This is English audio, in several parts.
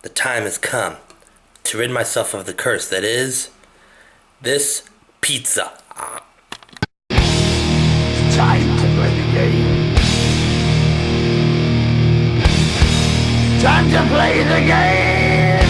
The time has come to rid myself of the curse that is this pizza. It's time to play the game. Time to play the game!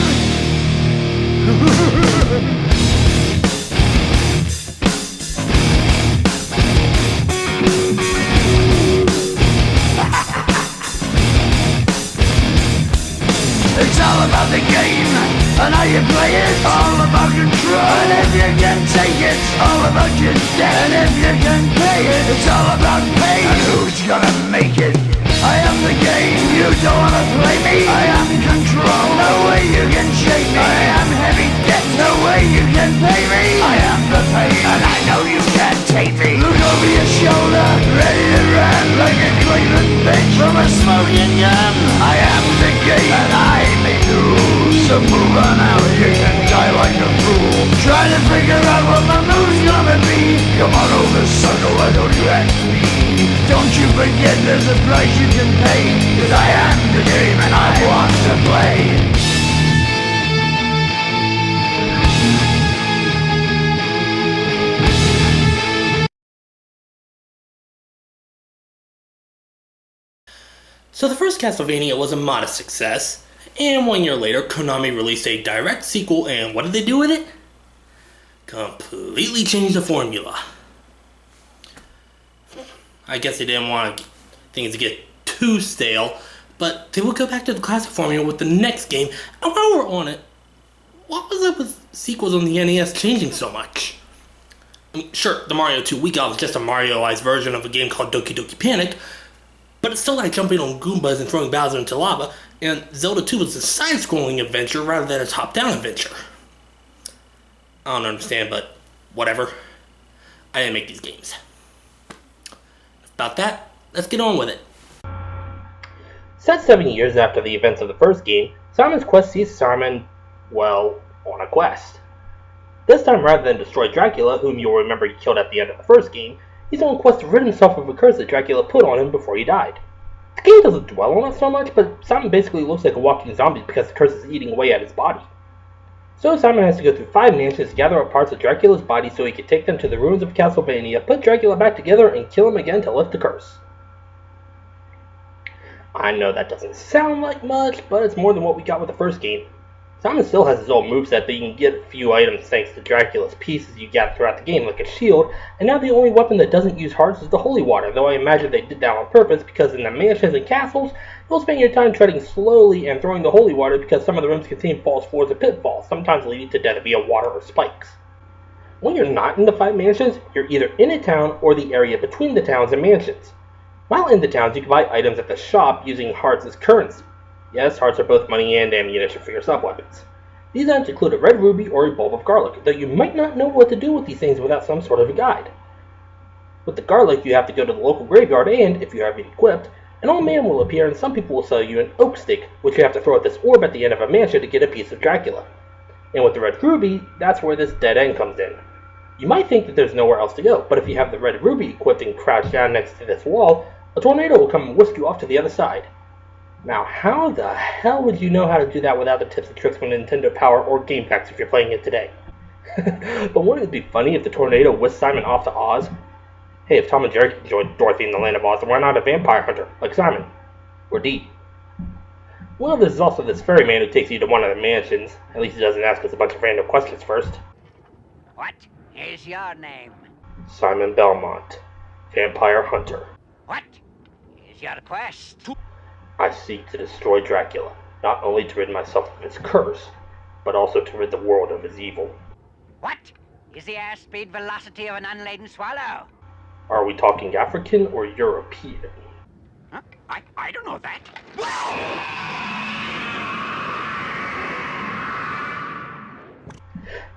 It's all about the game and how you play it. All about control, and if you can take it, all about your debt. And if you can pay it, it's all about pain. And who's gonna make it? I am the game, you don't wanna play me. I am control, no way you can shake me. I am heavy debt, no way you can pay me. I am the pain, and I know you can't take me. Look over your shoulder, ready to run like a Cleveland bitch from a smoking gun. I am the game, and I make the rules. So move on out, you can die like a fool. Try to figure out what my move's gonna be. Come on over, sucker, why don't you ask me? Don't you forget there's a price you can pay. Cause I am the game and I want to play. So the first Castlevania was a modest success, and 1 year later, Konami released a direct sequel, and what did they do with it? Completely changed the formula. I guess they didn't want things to get too stale, but they would go back to the classic formula with the next game. And while we're on it, what was up with sequels on the NES changing so much? I mean, sure, the Mario 2 we got was just a Marioized version of a game called Doki Doki Panic, but it's still like jumping on Goombas and throwing Bowser into lava, and Zelda 2 was a side-scrolling adventure rather than a top-down adventure. I don't understand, but whatever. I didn't make these games. About that, let's get on with it. Set 7 years after the events of the first game, Simon's quest sees Simon, well, on a quest. This time, rather than destroy Dracula, whom you'll remember he killed at the end of the first game, he's on a quest to rid himself of a curse that Dracula put on him before he died. The game doesn't dwell on it so much, but Simon basically looks like a walking zombie because the curse is eating away at his body. So Simon has to go through 5 mansions to gather up parts of Dracula's body so he can take them to the ruins of Castlevania, put Dracula back together, and kill him again to lift the curse. I know that doesn't sound like much, but it's more than what we got with the first game. Simon still has his old moveset, but you can get a few items thanks to Dracula's pieces you gather throughout the game, like a shield, and now the only weapon that doesn't use hearts is the holy water, though I imagine they did that on purpose because in the mansions and castles, you'll spend your time treading slowly and throwing the holy water because some of the rooms contain false floors and pitfalls, sometimes leading to death via water or spikes. When you're not in the 5 mansions, you're either in a town or the area between the towns and mansions. While in the towns, you can buy items at the shop using hearts as currency. Yes, hearts are both money and ammunition for your sub-weapons. These items include a red ruby or a bulb of garlic, though you might not know what to do with these things without some sort of a guide. With the garlic, you have to go to the local graveyard and, if you have it equipped, an old man will appear and some people will sell you an oak stick, which you have to throw at this orb at the end of a mansion to get a piece of Dracula. And with the red ruby, that's where this dead end comes in. You might think that there's nowhere else to go, but if you have the red ruby equipped and crouched down next to this wall, a tornado will come and whisk you off to the other side. Now, how the hell would you know how to do that without the tips and tricks from Nintendo Power or Game Packs if you're playing it today? But wouldn't it be funny if the tornado whisked Simon off to Oz? Hey, if Tom and Jerry enjoyed Dorothy in the Land of Oz, then why not a vampire hunter, like Simon? Or Dee? Well, there's also this ferryman who takes you to one of the mansions. At least he doesn't ask us a bunch of random questions first. What is your name? Simon Belmont, vampire hunter. What is your quest? I seek to destroy Dracula, not only to rid myself of his curse, but also to rid the world of his evil. What is the airspeed velocity of an unladen swallow? Are we talking African or European? Huh? I don't know that.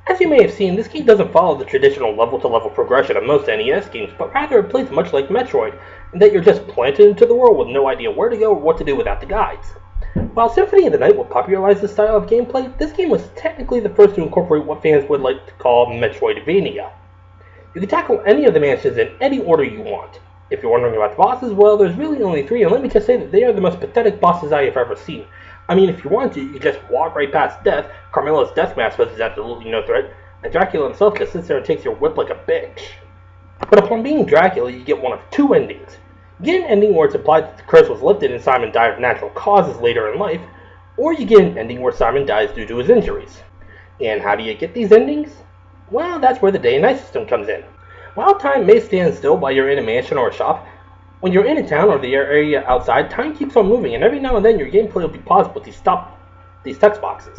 As you may have seen, this game doesn't follow the traditional level-to-level progression of most NES games, but rather it plays much like Metroid, in that you're just planted into the world with no idea where to go or what to do without the guides. While Symphony of the Night would popularize this style of gameplay, this game was technically the first to incorporate what fans would like to call Metroidvania. You can tackle any of the mansions in any order you want. If you're wondering about the bosses, well, there's really only 3, and let me just say that they are the most pathetic bosses I have ever seen. I mean, if you want to, you could just walk right past death, Carmelo's death mask poses absolutely no threat, and Dracula himself just sits there and takes your whip like a bitch. But upon being Dracula, you get one of two endings. You get an ending where it's implied that the curse was lifted and Simon died of natural causes later in life, or you get an ending where Simon dies due to his injuries. And how do you get these endings? Well, that's where the day and night system comes in. While time may stand still while you're in a mansion or a shop, when you're in a town or the area outside, time keeps on moving, and every now and then your gameplay will be paused with these text boxes.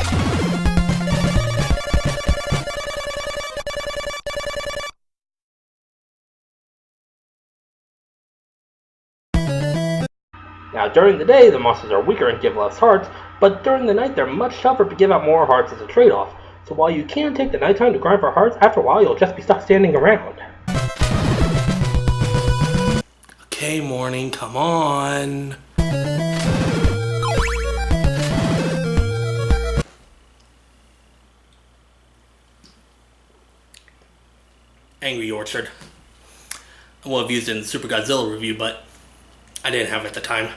Now, during the day, the monsters are weaker and give less hearts, but during the night, they're much tougher but give out more hearts as a trade-off. So while you can take the nighttime to grind for hearts, after a while you'll just be stuck standing around. Okay, morning, come on. Angry Orchard. I would have used it in the Super Godzilla review, but I didn't have it at the time.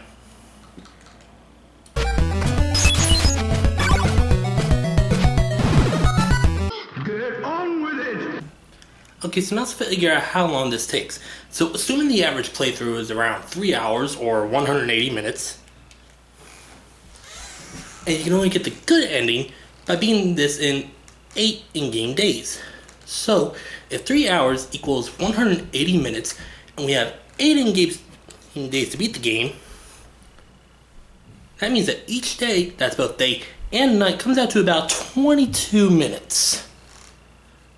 Get on with it! Okay, so now let's figure out how long this takes. So assuming the average playthrough is around 3 hours or 180 minutes, and you can only get the good ending by beating this in 8 in-game days. So if 3 hours equals 180 minutes, and we have 8 in-game days to beat the game, that means that each day, that's both day and night, comes out to about 22 minutes.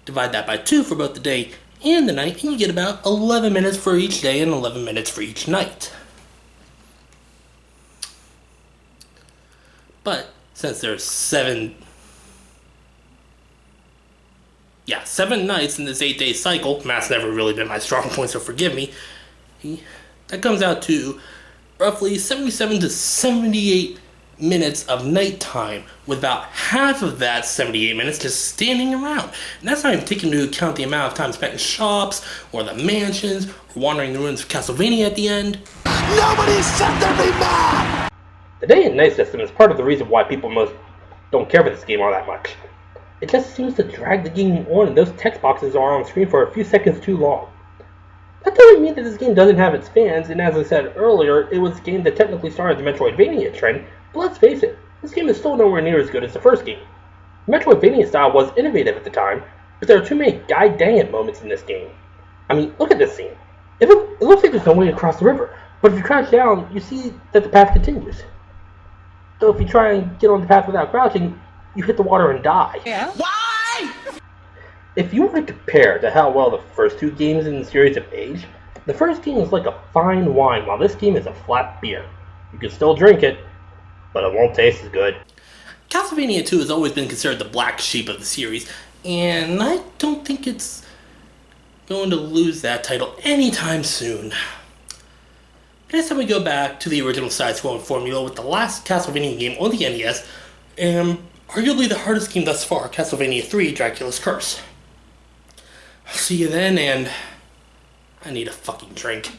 Divide that by 2 for both the day and the night, and you get about 11 minutes for each day and 11 minutes for each night. But since there's 7 nights in this 8-day cycle, math's never really been my strong point, so forgive me, that comes out to roughly 77 to 78 minutes of nighttime, with about half of that 78 minutes just standing around. And that's not even taking into account the amount of time spent in shops, or the mansions, or wandering the ruins of Castlevania at the end. Nobody said to be mad! The day and night system is part of the reason why people most don't care for this game all that much. It just seems to drag the game on, and those text boxes are on screen for a few seconds too long. That doesn't mean that this game doesn't have its fans, and as I said earlier, it was a game that technically started the Metroidvania trend, but let's face it, this game is still nowhere near as good as the first game. The Metroidvania style was innovative at the time, but there are too many god dang it moments in this game. I mean, look at this scene. It looks like there's no way to cross the river, but if you crouch down, you see that the path continues. So if you try and get on the path without crouching, you hit the water and die. Yeah? Why? If you were to compare to how well the first two games in the series have aged, the first game is like a fine wine, while this game is a flat beer. You can still drink it, but it won't taste as good. Castlevania 2 has always been considered the black sheep of the series, and I don't think it's going to lose that title anytime soon. But next time we go back to the original side-scrolling formula with the last Castlevania game on the NES, and arguably the hardest game thus far, Castlevania 3, Dracula's Curse. I'll see you then, and I need a fucking drink.